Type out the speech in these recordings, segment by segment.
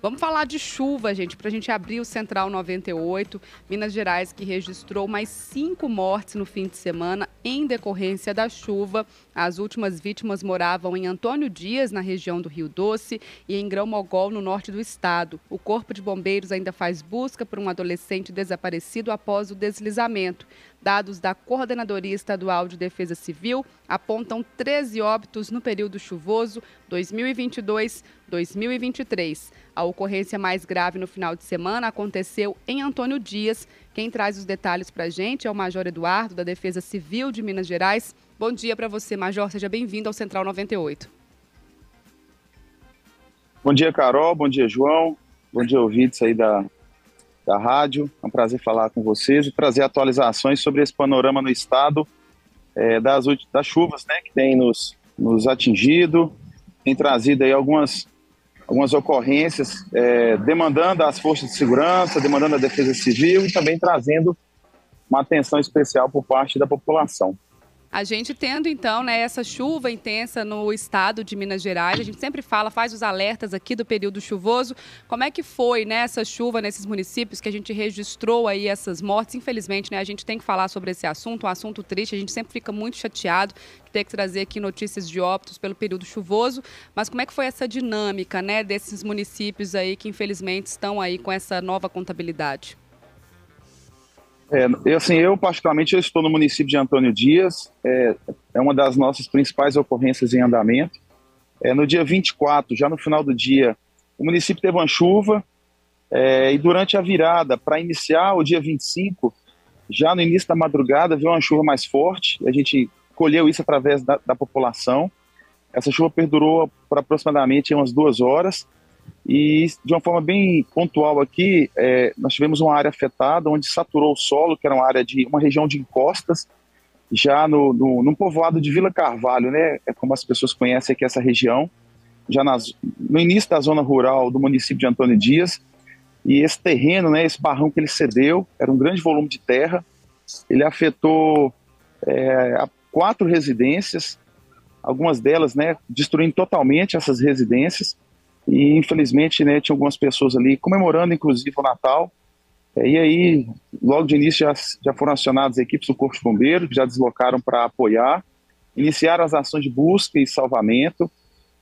Vamos falar de chuva, gente, para a gente abrir o Central 98. Minas Gerais que registrou mais 5 mortes no fim de semana em decorrência da chuva. As últimas vítimas moravam em Antônio Dias, na região do Rio Doce, e em Grão-Mogol, no norte do estado. O Corpo de Bombeiros ainda faz busca por um adolescente desaparecido após o deslizamento. Dados da Coordenadoria Estadual de Defesa Civil apontam 13 óbitos no período chuvoso 2022-2023. A ocorrência mais grave no final de semana aconteceu em Antônio Dias. Quem traz os detalhes para a gente é o Major Eduardo, da Defesa Civil de Minas Gerais. Bom dia para você, Major. Seja bem-vindo ao Central 98. Bom dia, Carol. Bom dia, João. Bom dia, ouvintes aí da rádio. É um prazer falar com vocês e trazer atualizações sobre esse panorama no estado das chuvas, né, que tem nos atingido, tem trazido aí algumas ocorrências, demandando as forças de segurança, demandando a defesa civil e também trazendo uma atenção especial por parte da população. A gente tendo, então, né, essa chuva intensa no estado de Minas Gerais, a gente sempre faz os alertas aqui do período chuvoso. Como é que foi, né, essa chuva nesses municípios que a gente registrou aí essas mortes? Infelizmente, né, a gente tem que falar sobre esse assunto, um assunto triste, a gente sempre fica muito chateado de ter que trazer aqui notícias de óbitos pelo período chuvoso. Mas como é que foi essa dinâmica, né, desses municípios aí que, infelizmente, estão aí com essa nova contabilidade? Eu particularmente estou no município de Antônio Dias, é uma das nossas principais ocorrências em andamento. No dia 24, já no final do dia, o município teve uma chuva, e durante a virada, para iniciar o dia 25, já no início da madrugada, veio uma chuva mais forte, a gente colheu isso através da população. Essa chuva perdurou por aproximadamente umas 2 horas, e de uma forma bem pontual aqui, nós tivemos uma área afetada, onde saturou o solo, que era uma região de encostas, já no povoado de Vila Carvalho, né? É como as pessoas conhecem aqui essa região, já no início da zona rural do município de Antônio Dias. E esse terreno, né, esse barrão que ele cedeu, era um grande volume de terra, ele afetou 4 residências, algumas delas, né, destruindo totalmente essas residências. E, infelizmente, né, tinha algumas pessoas ali comemorando, inclusive, o Natal. E aí, logo de início, já foram acionadas equipes do Corpo de Bombeiros, que já deslocaram para apoiar. Iniciaram as ações de busca e salvamento.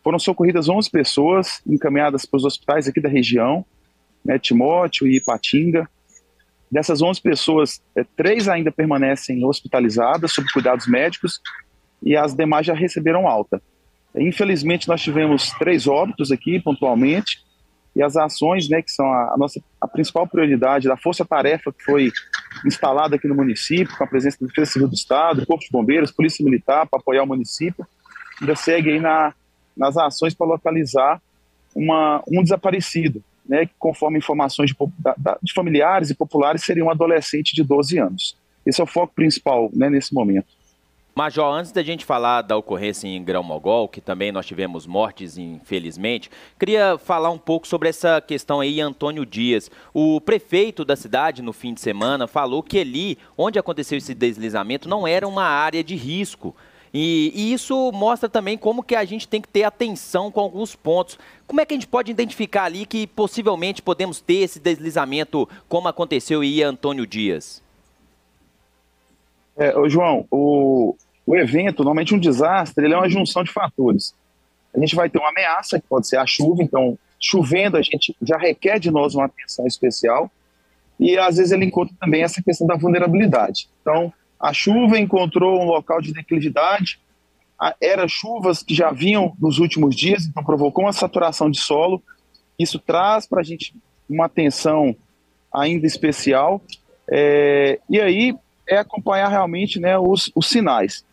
Foram socorridas 11 pessoas, encaminhadas para os hospitais aqui da região, né, Timóteo e Ipatinga. Dessas 11 pessoas, 3 ainda permanecem hospitalizadas, sob cuidados médicos, e as demais já receberam alta. Infelizmente, nós tivemos 3 óbitos aqui, pontualmente, e as ações, né, que são a principal prioridade da força-tarefa que foi instalada aqui no município, com a presença da Defesa Civil do Estado, Corpo de Bombeiros, Polícia Militar, para apoiar o município, ainda segue aí nas ações para localizar um desaparecido, né, que, conforme informações de familiares e populares, seria um adolescente de 12 anos. Esse é o foco principal, né, nesse momento. Major, antes da gente falar da ocorrência em Grão-Mogol, que também nós tivemos mortes, infelizmente, queria falar um pouco sobre essa questão aí em Antônio Dias. O prefeito da cidade, no fim de semana, falou que ali, onde aconteceu esse deslizamento, não era uma área de risco. E isso mostra também como que a gente tem que ter atenção com alguns pontos. Como é que a gente pode identificar ali que possivelmente podemos ter esse deslizamento como aconteceu em Antônio Dias? João, o evento, normalmente um desastre, ele é uma junção de fatores. A gente vai ter uma ameaça, que pode ser a chuva, então chovendo a gente já requer de nós uma atenção especial, e às vezes ele encontra também essa questão da vulnerabilidade. Então, a chuva encontrou um local de declividade, eram chuvas que já vinham nos últimos dias, então provocou uma saturação de solo, isso traz para a gente uma atenção ainda especial, e aí acompanhar realmente, né, os sinais.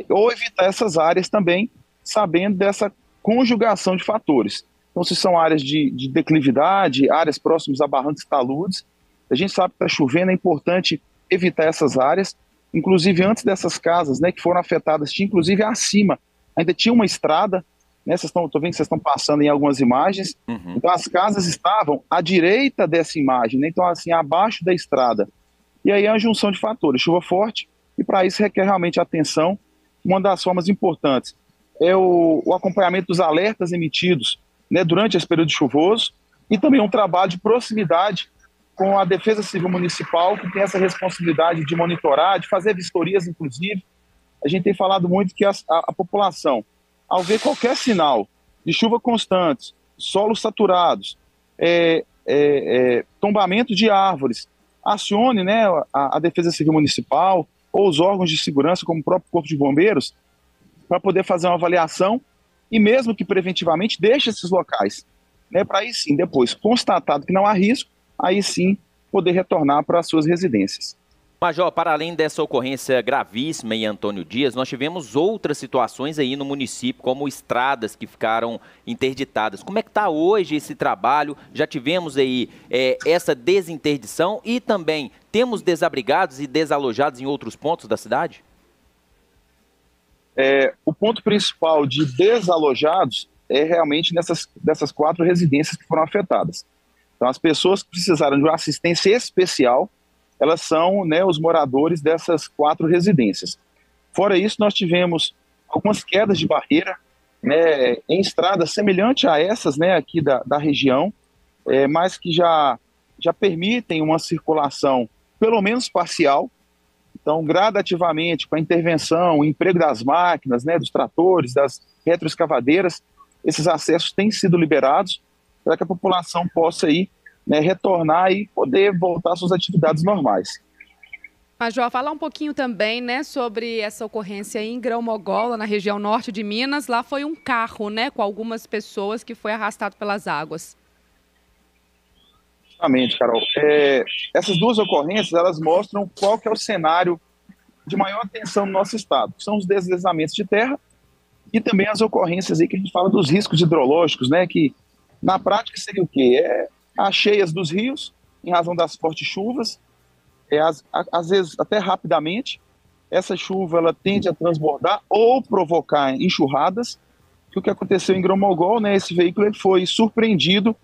Ou evitar essas áreas também, sabendo dessa conjugação de fatores. Então, se são áreas de declividade, áreas próximas a barrancos e taludes, a gente sabe que está chovendo, é importante evitar essas áreas, inclusive antes dessas casas, né, que foram afetadas, tinha inclusive acima, ainda tinha uma estrada, né, estou vendo que vocês estão passando em algumas imagens, Então as casas estavam à direita dessa imagem, né, então assim, abaixo da estrada. E aí é uma junção de fatores, chuva forte, e para isso requer realmente atenção. Uma das formas importantes é o acompanhamento dos alertas emitidos, né, durante esse período chuvoso. e também um trabalho de proximidade com a Defesa Civil Municipal, que tem essa responsabilidade de monitorar, de fazer vistorias, inclusive. A gente tem falado muito que a população, ao ver qualquer sinal de chuva constante, solos saturados, tombamento de árvores, acione, né, a Defesa Civil Municipal ou os órgãos de segurança, como o próprio Corpo de Bombeiros, para poder fazer uma avaliação e mesmo que preventivamente deixe esses locais, né, para aí sim, depois, constatado que não há risco, aí sim poder retornar para as suas residências. Major, para além dessa ocorrência gravíssima em Antônio Dias, nós tivemos outras situações aí no município, como estradas que ficaram interditadas. Como é que está hoje esse trabalho? Já tivemos aí essa desinterdição e também temos desabrigados e desalojados em outros pontos da cidade? O ponto principal de desalojados é realmente dessas 4 residências que foram afetadas. Então, as pessoas que precisaram de uma assistência especial, elas são, né, os moradores dessas 4 residências. Fora isso, nós tivemos algumas quedas de barreira, né, em estradas semelhantes a essas, né, aqui da região, mas que já permitem uma circulação pelo menos parcial. Então, gradativamente, com a intervenção, o emprego das máquinas, né, dos tratores, das retroescavadeiras, esses acessos têm sido liberados para que a população possa ir, né, retornar e poder voltar às suas atividades normais. Major, falar um pouquinho também, né, sobre essa ocorrência em Grão-Mogol, na região norte de Minas. Lá foi um carro, né, com algumas pessoas que foi arrastado pelas águas. Exatamente, Carol. Essas 2 ocorrências, elas mostram qual que é o cenário de maior atenção no nosso estado. São os deslizamentos de terra e também as ocorrências aí que a gente fala dos riscos hidrológicos, né, que na prática seria o quê? As cheias dos rios, em razão das fortes chuvas, às vezes até rapidamente, essa chuva ela tende a transbordar ou provocar enxurradas, que o que aconteceu em Grão-Mogol, né, esse veículo ele foi surpreendido,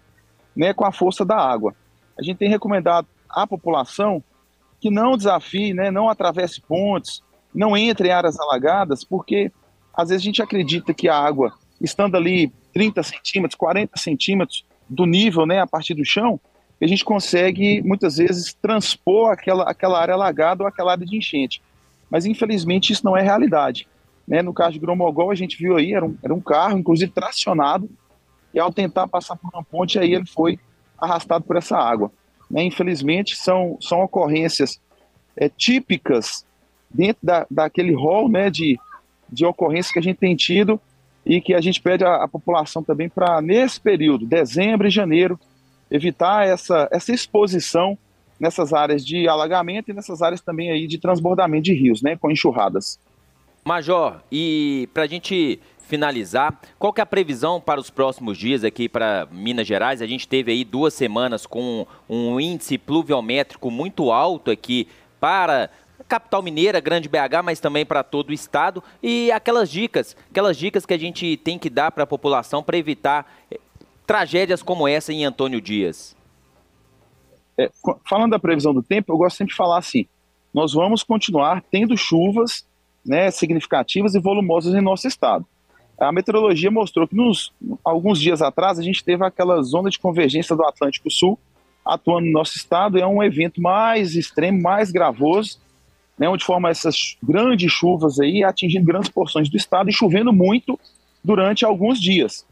né, com a força da água. A gente tem recomendado à população que não desafie, né, não atravesse pontes, não entre em áreas alagadas, porque às vezes a gente acredita que a água, estando ali 30 centímetros, 40 centímetros do nível, né, a partir do chão, a gente consegue muitas vezes transpor aquela área alagada ou aquela área de enchente. Mas infelizmente isso não é realidade, né? No caso de Grão-Mogol, a gente viu aí, era um carro, inclusive tracionado, e ao tentar passar por uma ponte, aí ele foi arrastado por essa água, né? Infelizmente são ocorrências típicas dentro daquele rol, né, de ocorrências que a gente tem tido e que a gente pede à população também para, nesse período, dezembro e janeiro, evitar essa exposição nessas áreas de alagamento e nessas áreas também aí de transbordamento de rios, né, com enxurradas. Major, e para a gente finalizar, qual que é a previsão para os próximos dias aqui para Minas Gerais? A gente teve aí 2 semanas com um índice pluviométrico muito alto aqui para a capital mineira, Grande BH, mas também para todo o estado. E aquelas dicas que a gente tem que dar para a população para evitar tragédias como essa em Antônio Dias. Falando da previsão do tempo, eu gosto sempre de falar assim, nós vamos continuar tendo chuvas, né, significativas e volumosas em nosso estado. A meteorologia mostrou que alguns dias atrás a gente teve aquela zona de convergência do Atlântico Sul atuando no nosso estado, e é um evento mais extremo, mais gravoso, né, onde forma essas grandes chuvas aí, atingindo grandes porções do estado e chovendo muito durante alguns dias.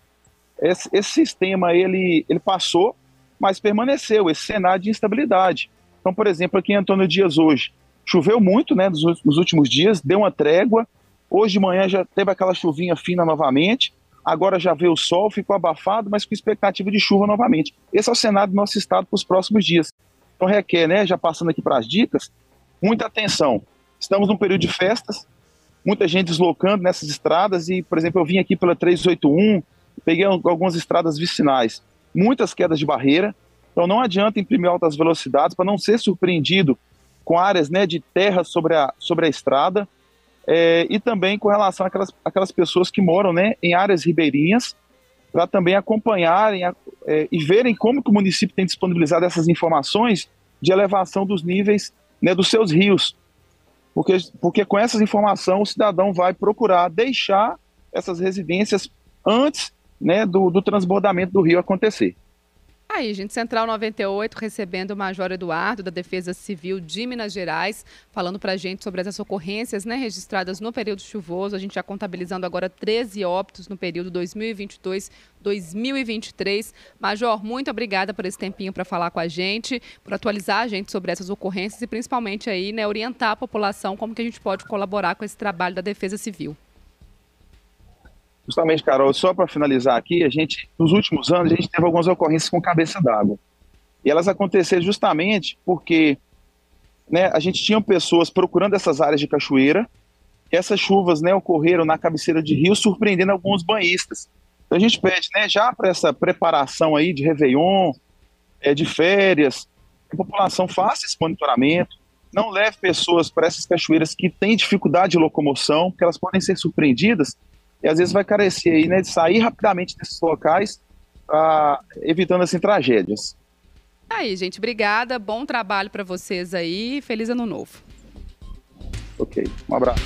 Esse sistema ele passou, mas permaneceu, esse cenário de instabilidade. Então, por exemplo, aqui em Antônio Dias hoje, choveu muito, né, nos últimos dias, deu uma trégua, hoje de manhã já teve aquela chuvinha fina novamente, agora já veio o sol, ficou abafado, mas com expectativa de chuva novamente. Esse é o cenário do nosso estado para os próximos dias. Então requer, né, já passando aqui para as dicas, muita atenção. Estamos num período de festas, muita gente deslocando nessas estradas e, por exemplo, eu vim aqui pela 381, peguei algumas estradas vicinais, muitas quedas de barreira, então não adianta imprimir altas velocidades para não ser surpreendido com áreas, né, de terra sobre a estrada, e também com relação àquelas pessoas que moram, né, em áreas ribeirinhas, para também acompanharem e verem como que o município tem disponibilizado essas informações de elevação dos níveis, né, dos seus rios, porque com essas informações o cidadão vai procurar deixar essas residências antes, né, do transbordamento do rio acontecer. Aí, gente, Central 98 recebendo o Major Eduardo, da Defesa Civil de Minas Gerais, falando pra gente sobre essas ocorrências, né, registradas no período chuvoso. A gente já contabilizando agora 13 óbitos no período 2022-2023. Major, muito obrigada por esse tempinho para falar com a gente, por atualizar a gente sobre essas ocorrências e principalmente aí, né, orientar a população como que a gente pode colaborar com esse trabalho da Defesa Civil. Justamente, Carol, só para finalizar aqui, nos últimos anos, a gente teve algumas ocorrências com cabeça d'água. E elas aconteceram justamente porque, né, a gente tinha pessoas procurando essas áreas de cachoeira, e essas chuvas, né, ocorreram na cabeceira de rio, surpreendendo alguns banhistas. Então a gente pede, né, já para essa preparação aí de Réveillon, de férias, que a população faça esse monitoramento, não leve pessoas para essas cachoeiras que têm dificuldade de locomoção, porque elas podem ser surpreendidas, e às vezes vai carecer aí, né, de sair rapidamente desses locais, evitando assim tragédias. Aí, gente, obrigada, bom trabalho para vocês aí, feliz ano novo. Ok, um abraço.